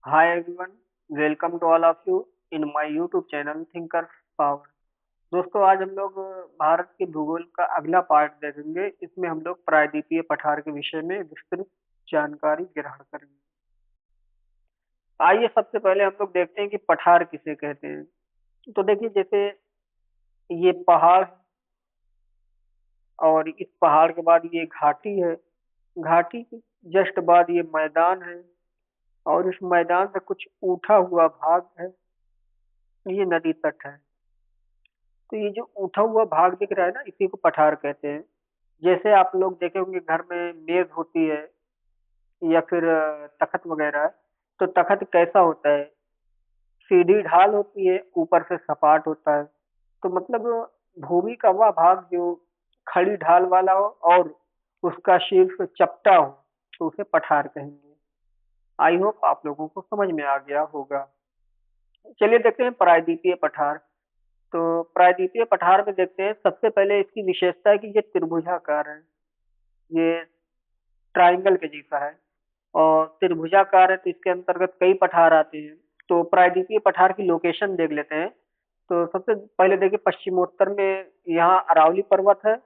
Hi everyone, welcome to all of you in my YouTube channel Thinkers Power। दोस्तों आज हम लोग भारत के भूगोल का अगला पार्ट देखेंगे। इसमें हम लोग प्रायद्वीपीय पठार के विषय में विस्तृत जानकारी ग्रहण करेंगे। आइए सबसे पहले हम लोग देखते हैं कि पठार किसे कहते हैं। तो देखिए जैसे ये पहाड़ है और इस पहाड़ के बाद ये घाटी है। घाटी के जस्ट बाद ये मैदान है और इस मैदान से कुछ उठा हुआ भाग है। ये नदी तट है। तो ये जो उठा हुआ भाग दिख रहा है ना, इसी को पठार कहते हैं। जैसे आप लोग देखे होंगे घर में मेज होती है या फिर तखत वगैरह। तो तखत कैसा होता है? सीधी ढाल होती है, ऊपर से सपाट होता है। तो मतलब भूमि का वह भाग जो खड़ी ढाल वाला हो और उसका शीर्ष चपटा हो, तो उसे पठार कहेंगे। आई होप आप लोगों को समझ में आ गया होगा। चलिए देखते हैं प्रायद्वीपीय पठार। तो प्रायद्वीपीय पठार में देखते हैं, सबसे पहले इसकी विशेषता है कि ये त्रिभुजाकार है। ये ट्राइंगल के जैसा है और त्रिभुजाकार है, तो इसके अंतर्गत कई पठार आते हैं। तो प्रायद्वीपीय पठार की लोकेशन देख लेते हैं। तो सबसे पहले देखिए पश्चिमोत्तर में यहाँ अरावली पर्वत है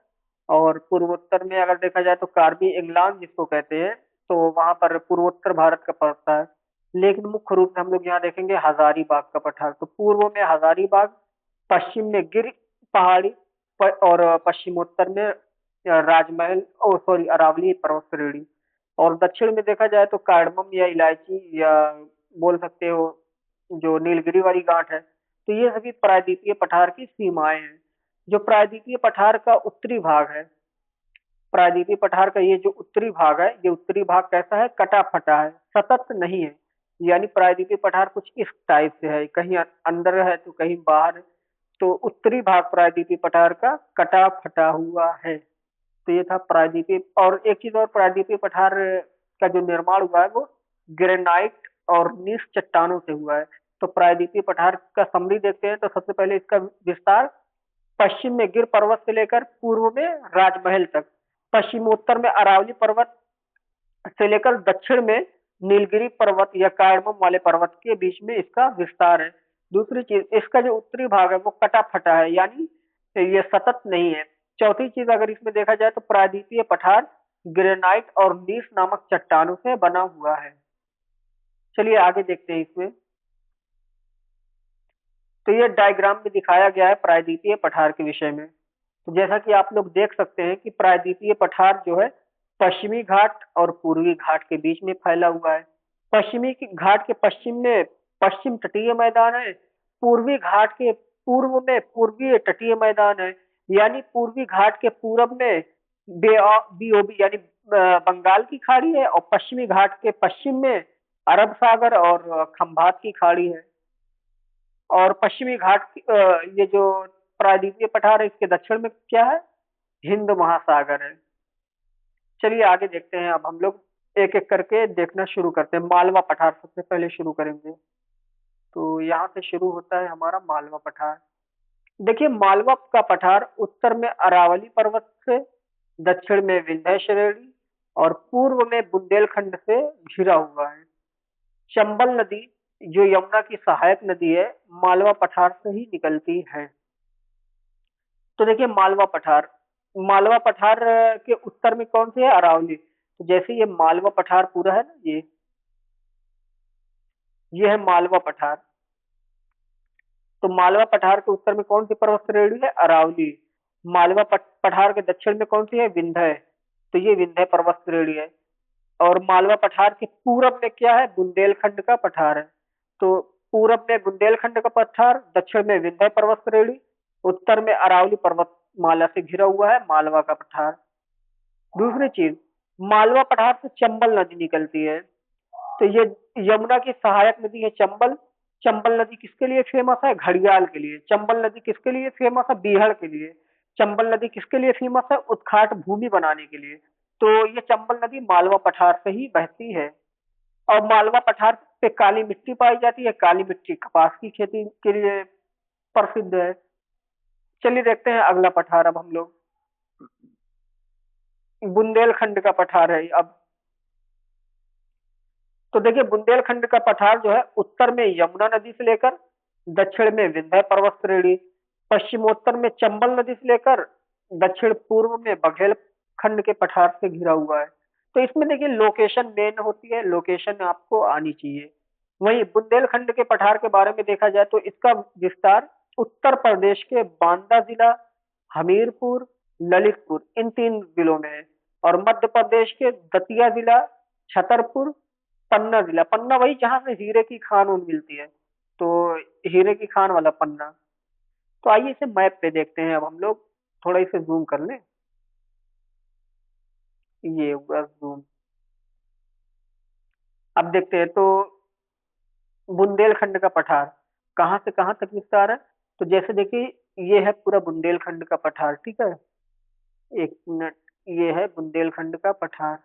और पूर्वोत्तर में अगर देखा जाए तो कार्बी एंगलांग जिसको कहते हैं, तो वहां पर पूर्वोत्तर भारत का पड़ता है। लेकिन मुख्य रूप से हम लोग यहाँ देखेंगे हजारीबाग का पठार। तो पूर्व में हजारीबाग, पश्चिम में गिर पहाड़ी और पश्चिमोत्तर में राजमहल ओ सॉरी अरावली पर्वत श्रेणी। और दक्षिण में देखा जाए तो कार्डमम या इलायची या बोल सकते हो जो नीलगिरी वाली गांठ है। तो ये सभी प्रायद्वीपीय पठार की सीमाएं हैं। जो प्रायद्वीपीय पठार का उत्तरी भाग है, प्रायद्वीपीय पठार का ये जो उत्तरी भाग है, ये उत्तरी भाग कैसा है? कटा फटा है, सतत नहीं है। यानी प्रायद्वीपीय पठार कुछ इस टाइप से है, कहीं अंदर है तो कहीं बाहर है। तो उत्तरी भाग प्रायद्वीपीय पठार का कटा फटा हुआ है। तो ये था प्रायद्वीपीय। और एक चीज और, प्रायद्वीपीय पठार का जो निर्माण हुआ है वो ग्रेनाइट और नीस चट्टानों से हुआ है। तो प्रायद्वीपीय पठार का समरी देखते हैं। तो सबसे पहले इसका विस्तार पश्चिम में गिर पर्वत से लेकर पूर्व में राजमहल तक, पश्चिमोत्तर में अरावली पर्वत से लेकर दक्षिण में नीलगिरी पर्वत या कार्डमम वाले पर्वत के बीच में इसका विस्तार है। दूसरी चीज, इसका जो उत्तरी भाग है वो कटा फटा है, यानी ये सतत नहीं है। चौथी चीज अगर इसमें देखा जाए तो प्रायद्वीपीय पठार ग्रेनाइट और नीस नामक चट्टानों से बना हुआ है। चलिए आगे देखते हैं इसमें। तो ये डायग्राम में दिखाया गया है प्रायद्वीपीय पठार के विषय में। तो जैसा कि आप लोग देख सकते हैं कि प्रायद्वीपीय पठार जो है पश्चिमी घाट और पूर्वी घाट के बीच में फैला हुआ है। घाट के पश्चिम में पश्चिम तटीय मैदान है। पूर्वी घाट के पूर्व में पूर्वी तटीय मैदान है। यानी पूर्वी घाट के पूरब में बीओबी यानी बंगाल की खाड़ी है और पश्चिमी घाट के पश्चिम में अरब सागर और खंभात की खाड़ी है। और पश्चिमी ये जो प्रायद्वीपीय पठार है, इसके दक्षिण में क्या है? हिंद महासागर है। चलिए आगे देखते हैं। अब हम लोग एक एक करके देखना शुरू करते हैं। मालवा पठार सबसे पहले शुरू करेंगे। तो यहाँ से शुरू होता है हमारा मालवा पठार। देखिए मालवा का पठार उत्तर में अरावली पर्वत से, दक्षिण में विंध्य श्रेणी और पूर्व में बुंदेलखंड से घिरा हुआ है। चंबल नदी जो यमुना की सहायक नदी है, मालवा पठार से ही निकलती है। तो देखिए मालवा पठार के उत्तर में कौन सी है? अरावली। तो जैसे ये मालवा पठार पूरा है ना, ये है मालवा पठार। तो मालवा पठार के उत्तर में कौन सी पर्वत श्रेणी है? अरावली। पठार के दक्षिण में कौन सी है? विंध्य। तो ये विंध्य पर्वत श्रेणी है। और मालवा पठार के पूरब में क्या है? बुंदेलखंड का पठार है। तो पूरब में बुंदेलखंड का पठार, दक्षिण में विंध्य पर्वत श्रेणी, उत्तर में अरावली पर्वत माला से घिरा हुआ है मालवा का पठार। दूसरी चीज, मालवा पठार से चंबल नदी निकलती है। तो ये यमुना की सहायक नदी है चंबल। चंबल नदी किसके लिए फेमस है? घड़ियाल के लिए। चंबल नदी किसके लिए फेमस है? बीहड़ के लिए। चंबल नदी किसके लिए फेमस है? उत्खाट भूमि बनाने के लिए। तो ये चंबल नदी मालवा पठार से ही बहती है। और मालवा पठार पे काली मिट्टी पाई जाती है। काली मिट्टी कपास की खेती के लिए प्रसिद्ध है। चलिए देखते हैं अगला पठार। अब हम लोग बुंदेलखंड का पठार है। अब तो देखिए बुंदेलखंड का पठार जो है उत्तर में यमुना नदी से लेकर दक्षिण में विंध्य पर्वत श्रेणी, पश्चिमोत्तर में चंबल नदी से लेकर दक्षिण पूर्व में बघेलखंड के पठार से घिरा हुआ है। तो इसमें देखिए लोकेशन मेन होती है, लोकेशन आपको आनी चाहिए। वहीं बुंदेलखंड के पठार के बारे में देखा जाए तो इसका विस्तार उत्तर प्रदेश के बांदा जिला, हमीरपुर, ललितपुर इन 3 जिलों में है। और मध्य प्रदेश के दतिया जिला, छतरपुर, पन्ना जिला, पन्ना वही जहां से हीरे की खान उन मिलती है, तो हीरे की खान वाला पन्ना। तो आइए इसे मैप पे देखते हैं। अब हम लोग थोड़ा इसे जूम कर लें। ये हुआ जूम। अब देखते हैं तो बुंदेलखंड का पठार कहाँ से कहाँ तक विस्तार है। तो जैसे देखिए ये है पूरा बुंदेलखंड का पठार, ठीक है। एक मिनट, ये है बुंदेलखंड का पठार,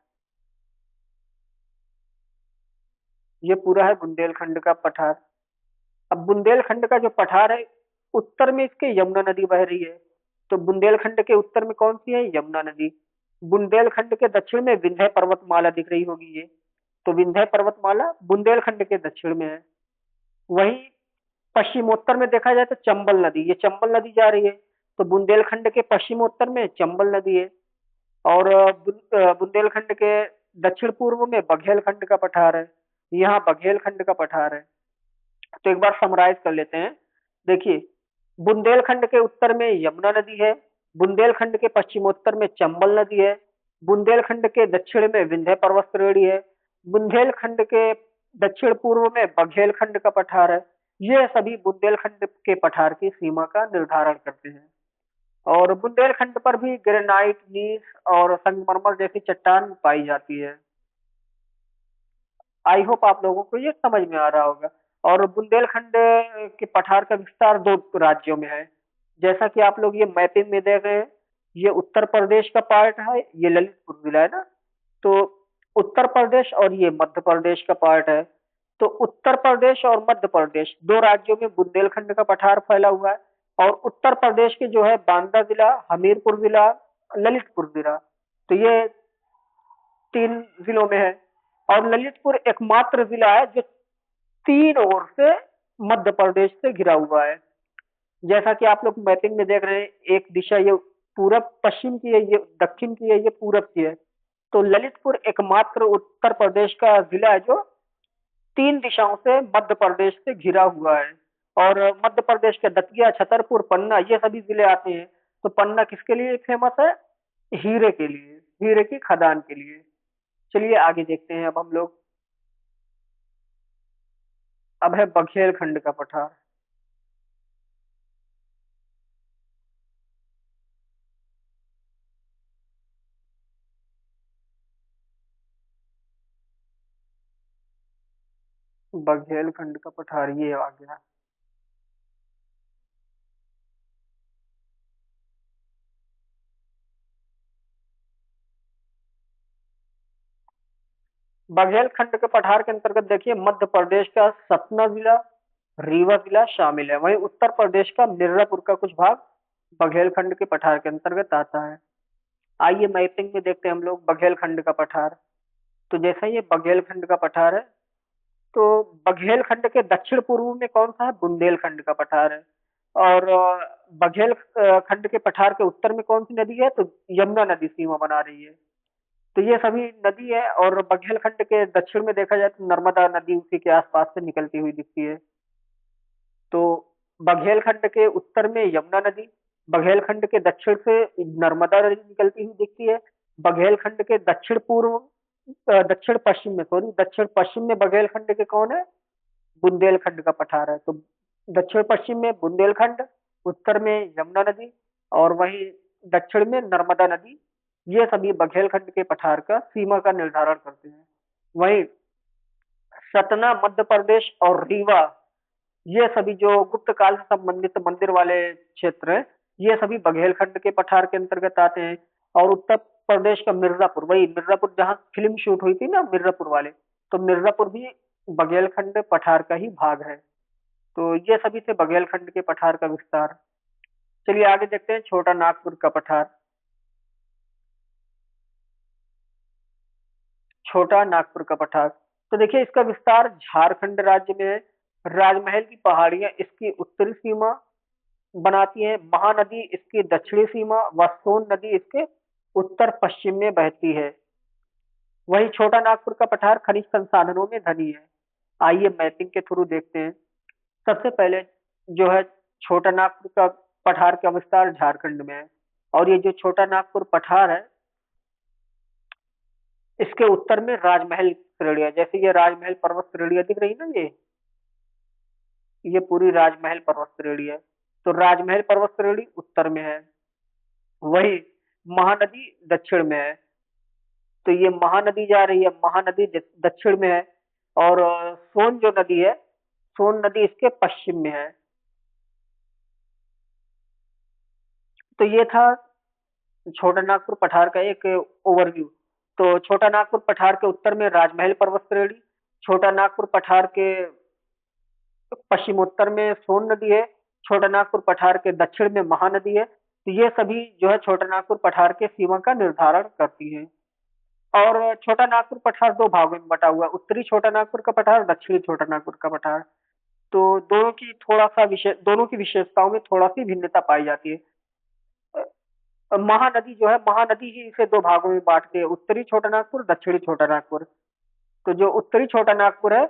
ये पूरा है बुंदेलखंड का पठार। अब बुंदेलखंड का जो पठार है उत्तर में इसके यमुना नदी बह रही है। तो बुंदेलखंड के उत्तर में कौन सी है? यमुना नदी। बुंदेलखंड के दक्षिण में विंध्य पर्वतमाला दिख रही होगी ये, तो विंध्य पर्वतमाला बुंदेलखंड के दक्षिण में है। वहीं पश्चिमोत्तर में देखा जाए तो चंबल नदी, ये चंबल नदी जा रही है, तो बुंदेलखंड के पश्चिमोत्तर में चंबल नदी है। और बुंदेलखंड के दक्षिण पूर्व में बघेलखंड का पठार है, यहाँ बघेलखंड का पठार है। तो एक बार समराइज कर लेते हैं। देखिए बुंदेलखंड के उत्तर में यमुना नदी है, बुंदेलखंड के पश्चिमोत्तर में चंबल नदी है, बुंदेलखंड के दक्षिण में विंध्य पर्वत श्रेणी है, बुंदेलखंड के दक्षिण पूर्व में बघेलखंड का पठार है। ये सभी बुंदेलखंड के पठार की सीमा का निर्धारण करते हैं। और बुंदेलखंड पर भी ग्रेनाइट, नीस और संगमरमर जैसी चट्टान पाई जाती है। आई होप आप लोगों को ये समझ में आ रहा होगा। और बुंदेलखंड के पठार का विस्तार 2 राज्यों में है। जैसा कि आप लोग ये मैपिंग में देख रहे हैं, ये उत्तर प्रदेश का पार्ट है, ये ललितपुर जिला है ना, तो उत्तर प्रदेश और ये मध्य प्रदेश का पार्ट है। तो उत्तर प्रदेश और मध्य प्रदेश 2 राज्यों में बुंदेलखंड का पठार फैला हुआ है। और उत्तर प्रदेश के जो है बांदा जिला, हमीरपुर जिला, ललितपुर जिला, तो ये 3 जिलों में है। और ललितपुर एकमात्र जिला है जो 3 ओर से मध्य प्रदेश से घिरा हुआ है। जैसा कि आप लोग मैपिंग में देख रहे हैं, एक दिशा ये पूरब पश्चिम की है, ये दक्षिण की है, ये पूरब की है। तो ललितपुर एकमात्र उत्तर प्रदेश का जिला है जो 3 दिशाओं से मध्य प्रदेश से घिरा हुआ है। और मध्य प्रदेश के दतिया, छतरपुर, पन्ना ये सभी जिले आते हैं। तो पन्ना किसके लिए फेमस है? हीरे के लिए, हीरे की खदान के लिए। चलिए आगे देखते हैं अब हम लोग। अब है बघेलखंड का पठार। बघेलखंड का पठार ये आ गया। बघेलखंड के पठार के अंतर्गत देखिए मध्य प्रदेश का सतना जिला, रीवा जिला शामिल है। वहीं उत्तर प्रदेश का मिर्जापुर का कुछ भाग बघेलखंड के पठार के अंतर्गत आता है। आइए मैपिंग में देखते हैं हम लोग बघेलखंड का पठार। तो जैसा ये बघेलखंड का पठार है, तो बघेलखंड के दक्षिण पूर्व में कौन सा है? बुंदेलखंड का पठार है। और बघेलखंड के पठार के उत्तर में कौन सी नदी है? तो यमुना नदी सीमा बना रही है। तो ये सभी नदी है। और बघेलखंड के दक्षिण में देखा जाए तो नर्मदा नदी उसी के आसपास से निकलती हुई दिखती है। तो बघेलखंड के उत्तर में यमुना नदी, बघेलखंड के दक्षिण से नर्मदा नदी निकलती हुई दिखती है। बघेलखंड के दक्षिण पूर्व, दक्षिण पश्चिम में, सॉरी, दक्षिण पश्चिम में बघेलखंड के कौन है? बुंदेलखंड का पठार है। तो दक्षिण पश्चिम में बुंदेलखंड, उत्तर में यमुना नदी, और वहीं दक्षिण में नर्मदा नदी। ये सभी बघेलखंड के पठार का सीमा का निर्धारण करते हैं। वहीं सतना मध्य प्रदेश और रीवा ये सभी जो गुप्त काल से संबंधित मंदिर वाले क्षेत्र हैं, ये सभी बघेलखंड के पठार के अंतर्गत आते हैं। और उत्तर प्रदेश का मिर्जापुर, वही मिर्जापुर जहाँ फिल्म शूट हुई थी ना, मिर्जापुर वाले, तो मिर्जापुर भी बघेलखंड पठार का ही भाग है। तो ये सभी थे बघेलखंड के पठार का विस्तार। चलिए आगे देखते हैं छोटा नागपुर का पठार। छोटा नागपुर का पठार, तो देखिए इसका विस्तार झारखंड राज्य में है। राजमहल की पहाड़ियां इसकी उत्तरी सीमा बनाती हैं। महानदी इसकी दक्षिणी सीमा व सोन नदी इसके उत्तर पश्चिम में बहती है। वही छोटा नागपुर का पठार खनिज संसाधनों में धनी है। आइए मैपिंग के थ्रू देखते हैं। सबसे पहले जो है छोटा नागपुर का पठार का विस्तार झारखंड में है। और ये जो छोटा नागपुर पठार है इसके उत्तर में राजमहल श्रेणी है। जैसे ये राजमहल पर्वत श्रेणी दिख रही ना, ये पूरी राजमहल पर्वत श्रेणी है। तो राजमहल पर्वत श्रेणी उत्तर में है, वही महानदी दक्षिण में है। तो ये महानदी जा रही है, महानदी दक्षिण में है। और सोन जो नदी है, सोन नदी इसके पश्चिम में है। तो ये था छोटा नागपुर पठार का एक ओवरव्यू। तो छोटा नागपुर पठार के उत्तर में राजमहल पर्वत श्रेणी, छोटा नागपुर पठार के पश्चिमोत्तर में सोन नदी है, छोटा नागपुर पठार के दक्षिण में महानदी है। तो ये सभी जो है छोटा नागपुर पठार के सीमा का निर्धारण करती है। और छोटा नागपुर पठार दो भागों में बटा हुआ है, उत्तरी छोटा नागपुर का पठार, दक्षिणी छोटा नागपुर का पठार। तो दोनों की विशेषताओं में थोड़ा सी भिन्नता पाई जाती है। महानदी जो है, महानदी ही इसे दो भागों में बांटते हैं, उत्तरी छोटा नागपुर, दक्षिणी छोटा नागपुर। तो जो उत्तरी छोटा नागपुर है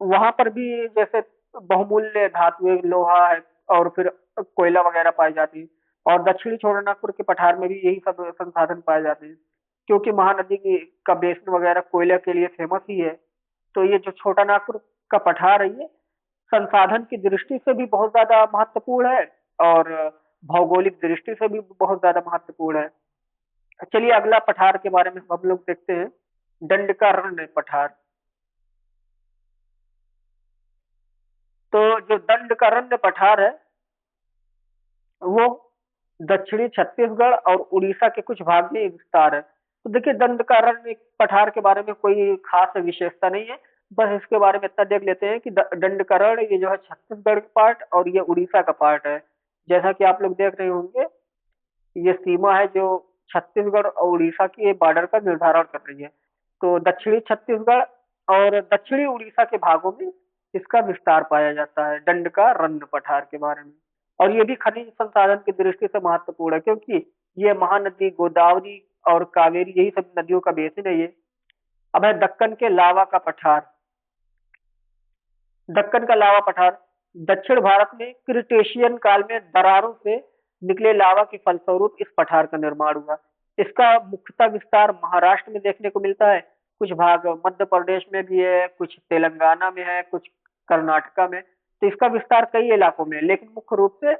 वहां पर भी जैसे बहुमूल्य धातु लोहा है और फिर कोयला वगैरह पाई जाती है। और दक्षिणी छोटा नागपुर के पठार में भी यही सब संसाधन पाए जाते हैं, क्योंकि महानदी की का बेसिन वगैरह कोयला के लिए फेमस ही है। तो ये जो छोटा नागपुर का पठार है ये संसाधन की दृष्टि से भी बहुत ज्यादा महत्वपूर्ण है और भौगोलिक दृष्टि से भी बहुत ज्यादा महत्वपूर्ण है। चलिए अगला पठार के बारे में हम लोग देखते हैं, दंडकारण्य पठार। तो जो दंडकारण्य पठार है वो दक्षिणी छत्तीसगढ़ और उड़ीसा के कुछ भाग में विस्तार है। तो देखिए दंडकारण्य पठार के बारे में कोई खास विशेषता नहीं है, बस इसके बारे में इतना देख लेते हैं कि दंडकारण्य ये जो है छत्तीसगढ़ का पार्ट और ये उड़ीसा का पार्ट है। जैसा कि आप लोग देख रहे होंगे ये सीमा है जो छत्तीसगढ़ और उड़ीसा की बॉर्डर का निर्धारण कर रही है। तो दक्षिणी छत्तीसगढ़ और दक्षिणी उड़ीसा के भागों में इसका विस्तार पाया जाता है दंडकारण्य पठार के बारे में। और ये भी खनिज संसाधन की दृष्टि से महत्वपूर्ण है, क्योंकि ये महानदी गोदावरी और कावेरी यही सब नदियों का बेसिन है ये। अब है दक्कन के लावा का पठार। दक्कन का लावा पठार दक्षिण भारत में क्रिटेशियन काल में दरारों से निकले लावा के फलस्वरूप इस पठार का निर्माण हुआ। इसका मुख्यतः विस्तार महाराष्ट्र में देखने को मिलता है, कुछ भाग मध्य प्रदेश में भी है, कुछ तेलंगाना में है, कुछ कर्नाटका में। तो इसका विस्तार कई इलाकों में है, लेकिन मुख्य रूप से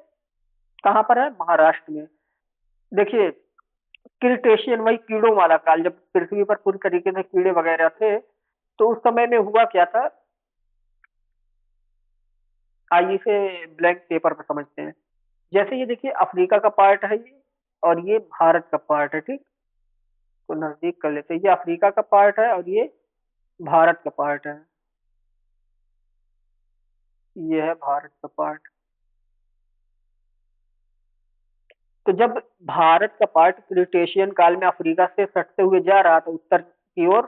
कहाँ पर है, महाराष्ट्र में। देखिए क्रिटेशियन वही कीड़ों वाला काल, जब पृथ्वी पर पूरी तरीके से कीड़े वगैरह थे, तो उस समय में हुआ क्या था, आइए इसे ब्लैंक पेपर पर समझते हैं। जैसे ये देखिए अफ्रीका का पार्ट है ये, और ये भारत का पार्ट है, ठीक। तो नजदीक कर लेते हैं, ये अफ्रीका का पार्ट है और ये भारत का पार्ट है। ये है भारत का पार्ट। तो जब भारत का पार्ट क्रिटेशियन काल में अफ्रीका से सटते हुए जा रहा था उत्तर की ओर,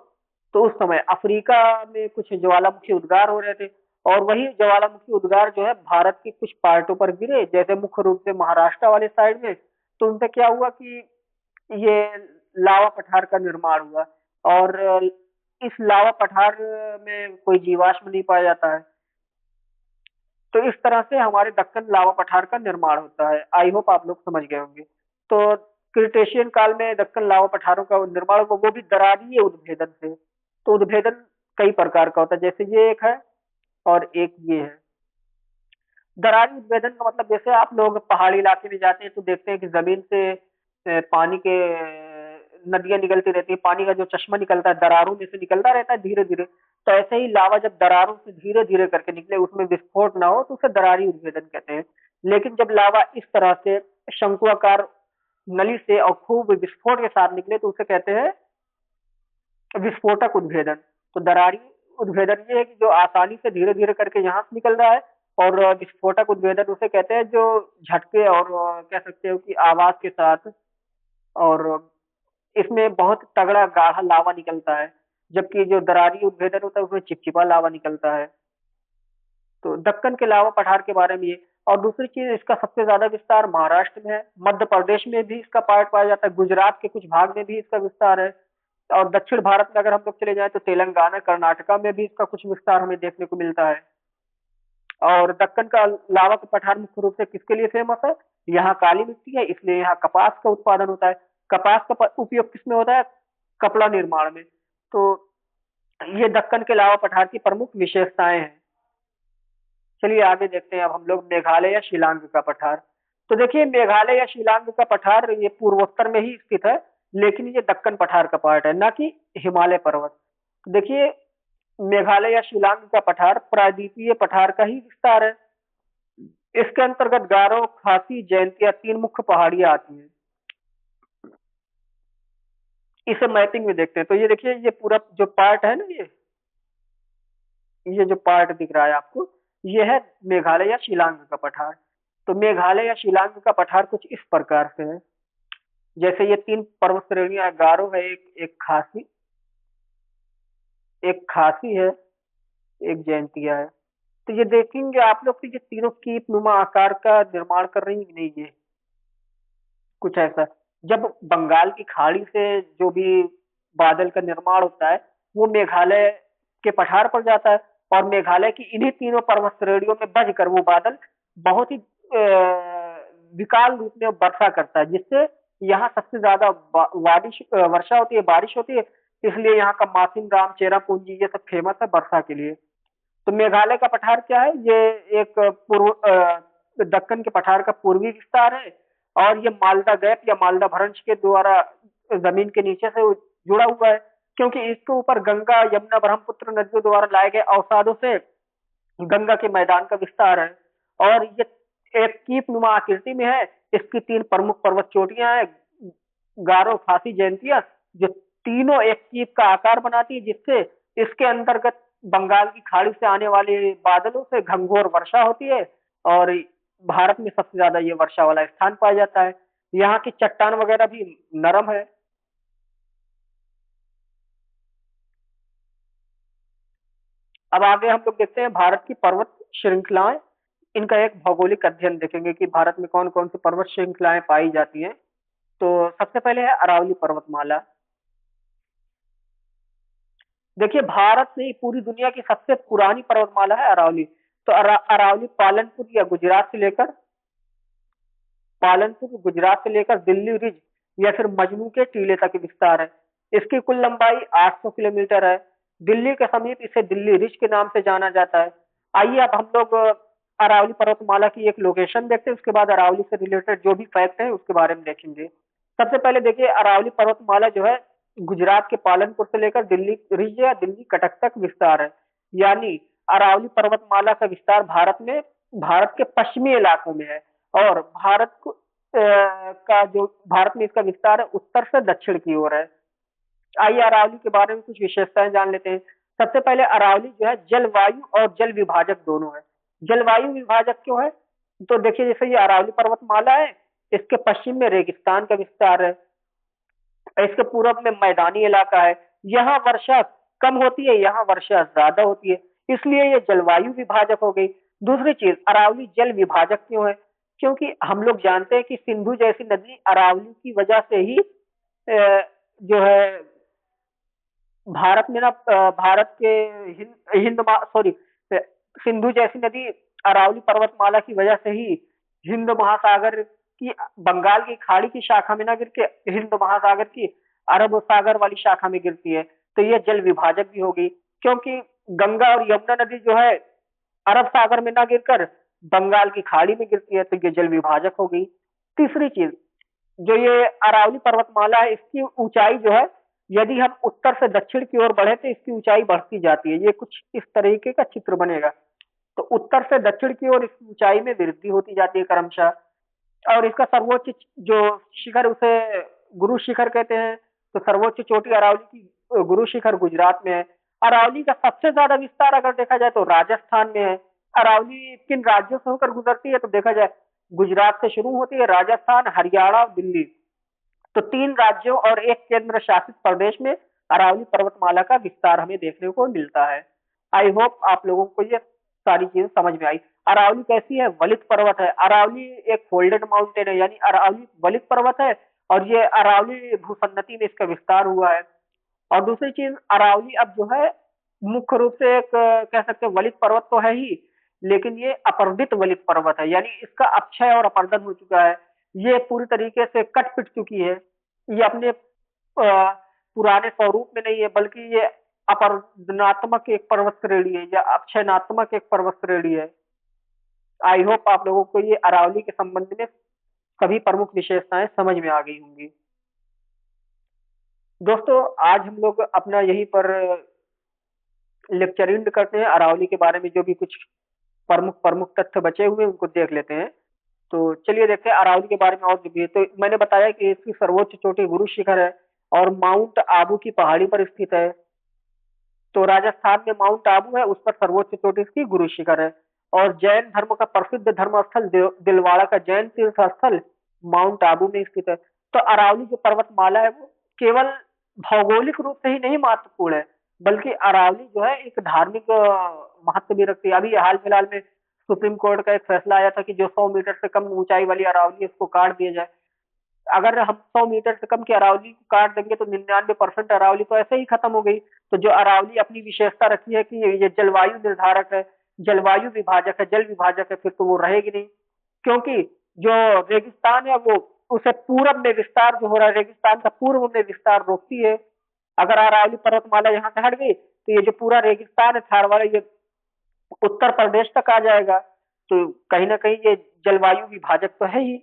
तो उस समय अफ्रीका में कुछ ज्वालामुखी उद्गार हो रहे थे। और वही ज्वालामुखी उद्गार जो है भारत के कुछ पार्टों पर गिरे, जैसे मुख्य रूप से महाराष्ट्र वाले साइड में। तो उनसे क्या हुआ कि ये लावा पठार का निर्माण हुआ। और इस लावा पठार में कोई जीवाश्म नहीं पाया जाता है। तो इस तरह से हमारे दक्कन लावा पठार का निर्माण होता है। आई होप आप लोग समझ गए होंगे। तो क्रिटेशियन काल में दक्कन लावा पठारों का निर्माण हुआ, वो भी दरारीय उद्भेदन से। तो उद्भेदन कई प्रकार का होता है, जैसे ये एक है और एक ये है। दरारी उद्भेदन का मतलब जैसे आप लोग पहाड़ी इलाके में जाते हैं तो देखते हैं कि जमीन से पानी के नदियां निकलती रहती है, पानी का जो चश्मा निकलता है दरारों में से निकलता रहता है धीरे धीरे। तो ऐसे ही लावा जब दरारों से धीरे धीरे करके निकले, उसमें विस्फोट ना हो, तो उसे दरारी उद्भेदन कहते हैं। लेकिन जब लावा इस तरह से शंकुआकार नली से और खूब विस्फोट के साथ निकले तो उसे कहते हैं विस्फोटक उद्भेदन। तो दरारी उद्भेदन ये है कि जो आसानी से धीरे धीरे करके यहाँ से निकल रहा है, और विस्फोटक उद्भेदन उसे कहते हैं जो झटके और कह सकते हो कि आवाज के साथ, और इसमें बहुत तगड़ा गाढ़ा लावा निकलता है जबकि जो दरारी उद्भेदन होता है उसमें चिपचिपा लावा निकलता है। तो दक्कन के लावा पठार के बारे में ये। और दूसरी चीज, इसका सबसे ज्यादा विस्तार महाराष्ट्र में है, मध्य प्रदेश में भी इसका पार्ट पाया जाता है, गुजरात के कुछ भाग में भी इसका विस्तार है, और दक्षिण भारत में अगर हम लोग चले जाएं तो तेलंगाना कर्नाटका में भी इसका कुछ विस्तार हमें देखने को मिलता है। और दक्कन का लावा का पठार मुख्य रूप से किसके लिए फेमस है? यहाँ काली मिट्टी है, इसलिए यहाँ कपास का उत्पादन होता है। कपास का उपयोग किसमें होता है? कपड़ा निर्माण में। तो ये दक्कन के लावा पठार की प्रमुख विशेषताएं हैं। चलिए आगे देखते हैं अब हम लोग मेघालय या शिलांग का पठार। तो देखिए, मेघालय या शिलांग का पठार ये पूर्वोत्तर में ही स्थित है, लेकिन ये दक्कन पठार का पार्ट है, ना कि हिमालय पर्वत। देखिए, मेघालय या शिलांग का पठार प्रायद्वीपीय पठार का ही विस्तार है। इसके अंतर्गत गारो, खासी, जयंतिया तीन मुख्य पहाड़ियां आती हैं। इसे मैपिंग में देखते हैं। तो ये देखिए, ये पूरा जो पार्ट है ना, ये जो पार्ट दिख रहा है आपको, ये है मेघालय या शिलांग का पठार। तो मेघालय या शिलांग का पठार कुछ इस प्रकार से है। जैसे ये तीन पर्वत श्रेणियां, गारो है, एक खासी है, एक जयंतिया है। तो ये देखेंगे आप लोग कि ये तीनों कीप नुमा आकार का निर्माण कर रही है कि नहीं, ये कुछ ऐसा। जब बंगाल की खाड़ी से जो भी बादल का निर्माण होता है, वो मेघालय के पठार पर जाता है, और मेघालय की इन्हीं तीनों पर्वत श्रेणियों में बजकर वो बादल बहुत ही विकाल रूप में वर्षा करता है, जिससे यहाँ सबसे ज्यादा वर्षा होती है, बारिश होती है। इसलिए यहाँ का मासिन राम, चेरापूंजी ये सब फेमस है वर्षा के लिए। तो मेघालय का पठार क्या है? ये एक दक्कन के पठार का पूर्वी विस्तार है, और ये मालदा गैप या मालदा भ्रंश के द्वारा जमीन के नीचे से जुड़ा हुआ है, क्योंकि इसके ऊपर गंगा, यमुना, ब्रह्मपुत्र नदियों द्वारा लाए गए अवसादों से गंगा के मैदान का विस्तार है। और ये एक कीप नुमा आकृति में है। इसकी तीन प्रमुख पर्वत चोटियां हैं, गारो, खासी, जयंतिया, जो तीनों एक कीप का आकार बनाती है, जिससे इसके अंतर्गत बंगाल की खाड़ी से आने वाले बादलों से घनघोर वर्षा होती है, और भारत में सबसे ज्यादा ये वर्षा वाला स्थान पाया जाता है। यहाँ की चट्टान वगैरह भी नरम है। अब आगे हम लोग देखते हैं भारत की पर्वत श्रृंखलाएं। इनका एक भौगोलिक अध्ययन देखेंगे कि भारत में कौन कौन सी पर्वत श्रृंखलाएं पाई जाती हैं। तो सबसे पहले है अरावली पर्वतमाला। देखिए, भारत नहीं, पूरी दुनिया की सबसे पुरानी पर्वतमाला है अरावली। तो अरावली पालनपुर गुजरात से लेकर दिल्ली रिज या फिर मजनू के टीले तक विस्तार है। इसकी कुल लंबाई 800 किलोमीटर है। दिल्ली के समीप इसे दिल्ली रिज के नाम से जाना जाता है। आइए अब हम लोग अरावली पर्वतमाला की एक लोकेशन देखते हैं, उसके बाद अरावली से रिलेटेड जो भी फैक्ट है उसके बारे में देखेंगे। सबसे पहले देखिए, अरावली पर्वतमाला जो है गुजरात के पालनपुर से लेकर दिल्ली रिज या दिल्ली कटक तक विस्तार है। यानी अरावली पर्वतमाला का विस्तार भारत के पश्चिमी इलाकों में है, और भारत में इसका विस्तार है उत्तर से दक्षिण की ओर है। आइए अरावली के बारे में कुछ विशेषताएं जान लेते हैं। सबसे पहले अरावली जो है जलवायु और जल विभाजक दोनों है। जलवायु विभाजक क्यों है? तो देखिए, जैसे ये अरावली पर्वतमाला है, इसके पश्चिम में रेगिस्तान का विस्तार है, इसके पूर्व में मैदानी इलाका है। यहाँ वर्षा कम होती है, यहाँ वर्षा ज्यादा होती है, इसलिए ये जलवायु विभाजक हो गई। दूसरी चीज, अरावली जल विभाजक क्यों है? क्योंकि हम लोग जानते हैं कि सिंधु जैसी नदी अरावली की वजह से ही जो है भारत में ना भारत के हिंद हिंद सॉरी सिंधु जैसी नदी अरावली पर्वतमाला की वजह से ही हिंद महासागर की, बंगाल की खाड़ी की शाखा में ना गिर के हिंद महासागर की अरब सागर वाली शाखा में गिरती है। तो यह जल विभाजक भी होगी, क्योंकि गंगा और यमुना नदी जो है अरब सागर में ना गिरकर बंगाल की खाड़ी में गिरती है, तो ये जल विभाजक हो गई। तीसरी चीज, जो ये अरावली पर्वतमाला है, इसकी ऊंचाई जो है, यदि हम उत्तर से दक्षिण की ओर बढ़े तो इसकी ऊंचाई बढ़ती जाती है। ये कुछ इस तरीके का चित्र बनेगा। तो उत्तर से दक्षिण की ओर इसकी ऊंचाई में वृद्धि होती जाती है क्रमशः, और इसका सर्वोच्च जो शिखर, उसे गुरु शिखर कहते हैं। तो सर्वोच्च चोटी अरावली की गुरु शिखर गुजरात में है। अरावली का सबसे ज्यादा विस्तार अगर देखा जाए तो राजस्थान में है। अरावली किन राज्यों से होकर गुजरती है? तो देखा जाए गुजरात से शुरू होती है, राजस्थान, हरियाणा, दिल्ली, तो तीन राज्यों और एक केंद्र शासित प्रदेश में अरावली पर्वतमाला का विस्तार हमें देखने को मिलता है। आई होप आप लोगों को ये सारी चीजें समझ में आई। अरावली कैसी है? वलित पर्वत है। अरावली एक फोल्डेड माउंटेन है, यानी अरावली वलित पर्वत है, और ये अरावली भूसन्नति में इसका विस्तार हुआ है। और दूसरी चीज, अरावली अब जो है मुख्य रूप से एक कह सकते हैं वलित पर्वत तो है ही, लेकिन ये अपरदित वलित पर्वत है, यानी इसका अपक्षय और अपरदन हो चुका है। ये पूरी तरीके से कट पिट चुकी है। ये अपने पुराने स्वरूप में नहीं है, बल्कि ये अपरदनात्मक एक पर्वत श्रेणी है या अपक्षयनात्मक एक पर्वत श्रेणी है। आई होप आप लोगों को ये अरावली के संबंध में सभी प्रमुख विशेषताएं समझ में आ गई होंगी। दोस्तों, आज हम लोग अपना यहीं पर लेक्चर एंड करते हैं। अरावली के बारे में जो भी कुछ प्रमुख प्रमुख तथ्य बचे हुए हैं उनको देख लेते हैं। तो चलिए देखते हैं अरावली के बारे में और जो भी है। तो मैंने बताया कि इसकी सर्वोच्च चोटी गुरु शिखर है और माउंट आबू की पहाड़ी पर स्थित है। तो राजस्थान में माउंट आबू है, उस पर सर्वोच्च चोटी इसकी गुरु शिखर है। और जैन धर्म का प्रसिद्ध धर्म स्थल दिलवाड़ा का जैन तीर्थ स्थल माउंट आबू में स्थित है। तो अरावली जो पर्वतमाला है वो केवल भौगोलिक रूप से ही नहीं महत्वपूर्ण है, बल्कि अरावली जो है एक धार्मिक महत्व भी रखती है। अभी हाल फिलहाल में सुप्रीम कोर्ट का एक फैसला आया था कि जो 100 मीटर से कम ऊंचाई वाली अरावली है उसको काट दिया जाए। अगर हम 100 मीटर से कम की अरावली को काट देंगे तो 99% अरावली तो ऐसे ही खत्म हो गई। तो जो अरावली अपनी विशेषता रखी है कि ये जलवायु निर्धारक है, जलवायु विभाजक है, जल विभाजक है, फिर तो वो रहेगी नहीं, क्योंकि जो रेगिस्तान है वो उसे पूरब में विस्तार जो हो रहा है, रेगिस्तान का पूर्व में विस्तार रोकती है। अगर अरावली पर्वतमाला यहाँ से हट गई तो ये जो पूरा रेगिस्तान है थार वाला, ये उत्तर प्रदेश तक आ जाएगा। तो कहीं ना कहीं ये जलवायु विभाजक तो है ही।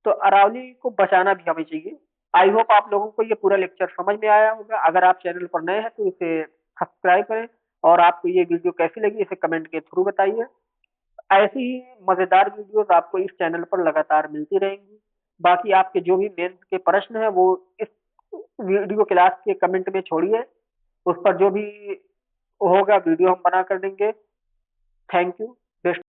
तो अरावली को बचाना भी हमें चाहिए। आई होप आप लोगों को ये पूरा लेक्चर समझ में आया होगा। अगर आप चैनल पर नए हैं तो इसे सब्सक्राइब करें, और आपको ये वीडियो कैसी लगी इसे कमेंट के थ्रू बताइए। ऐसी ही मजेदार वीडियोस आपको इस चैनल पर लगातार मिलती रहेंगी। बाकी आपके जो भी मेंस के प्रश्न है वो इस वीडियो क्लास के कमेंट में छोड़िए, उस पर जो भी होगा वीडियो हम बना कर देंगे। Thank you.